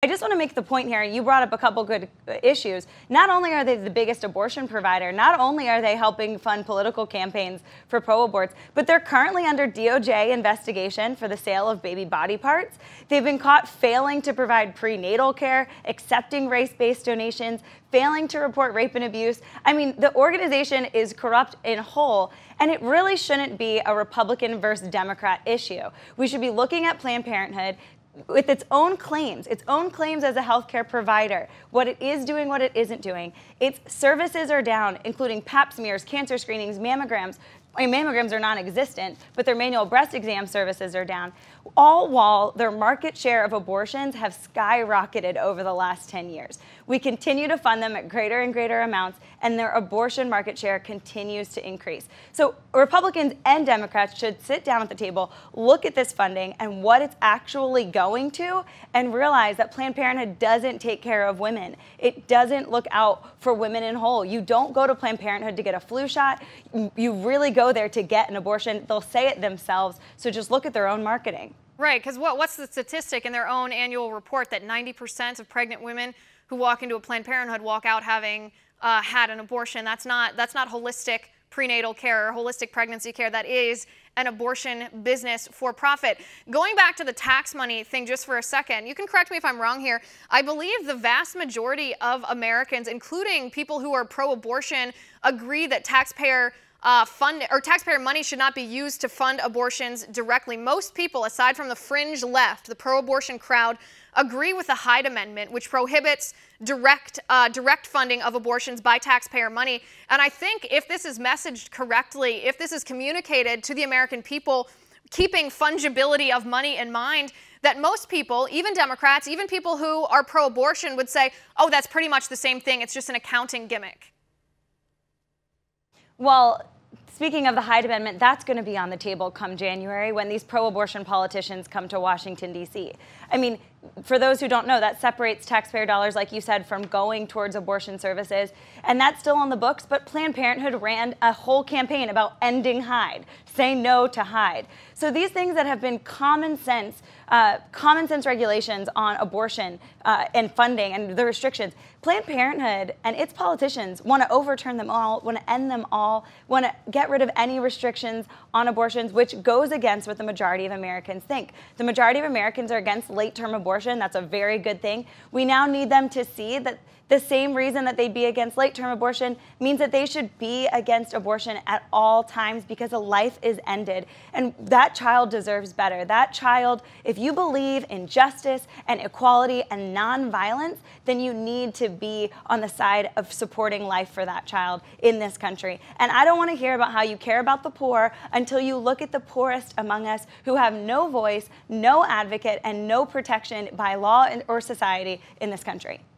I just want to make the point here, you brought up a couple good issues. Not only are they the biggest abortion provider, not only are they helping fund political campaigns for pro-aborts, but they're currently under DOJ investigation for the sale of baby body parts. They've been caught failing to provide prenatal care, accepting race-based donations, failing to report rape and abuse. I mean, the organization is corrupt in whole, and it really shouldn't be a Republican versus Democrat issue. We should be looking at Planned Parenthood with its own claims as a healthcare provider, what it is doing, what it isn't doing. Its services are down, including pap smears, cancer screenings, mammograms. Mammograms are non-existent, but their manual breast exam services are down, all while their market share of abortions have skyrocketed over the last 10 years. We continue to fund them at greater and greater amounts, and their abortion market share continues to increase. So Republicans and Democrats should sit down at the table, look at this funding and what it's actually going to, and realize that Planned Parenthood doesn't take care of women. It doesn't look out for women in whole. You don't go to Planned Parenthood to get a flu shot. You really go there to get an abortion. They'll say it themselves, so just look at their own marketing. Right, because what's the statistic in their own annual report that 90% of pregnant women who walk into a Planned Parenthood walk out having had an abortion? That's not holistic prenatal care or holistic pregnancy care. That is an abortion business for profit. Going back to the tax money thing just for a second, you can correct me if I'm wrong here. I believe the vast majority of Americans, including people who are pro-abortion, agree that taxpayer money should not be used to fund abortions directly. Most people, aside from the fringe left, the pro-abortion crowd, agree with the Hyde Amendment, which prohibits direct funding of abortions by taxpayer money. And I think if this is messaged correctly, if this is communicated to the American people, keeping fungibility of money in mind, that most people, even Democrats, even people who are pro-abortion, would say, oh, that's pretty much the same thing. It's just an accounting gimmick. Well, speaking of the Hyde Amendment, that's going to be on the table come January when these pro-abortion politicians come to Washington, D.C. I mean, for those who don't know, that separates taxpayer dollars, like you said, from going towards abortion services. And that's still on the books, but Planned Parenthood ran a whole campaign about ending Hyde, say no to Hyde. So these things that have been common sense regulations on abortion and funding and the restrictions, Planned Parenthood and its politicians want to overturn them all, want to end them all, want to get rid of any restrictions on abortions, which goes against what the majority of Americans think. The majority of Americans are against late-term abortion. That's a very good thing. We now need them to see that the same reason that they'd be against late-term abortion means that they should be against abortion at all times because a life is ended. And that child deserves better. That child, if you believe in justice and equality and nonviolence, then you need to be on the side of supporting life for that child in this country. And I don't want to hear about how you care about the poor until you look at the poorest among us who have no voice, no advocate, and no protection by law or society in this country.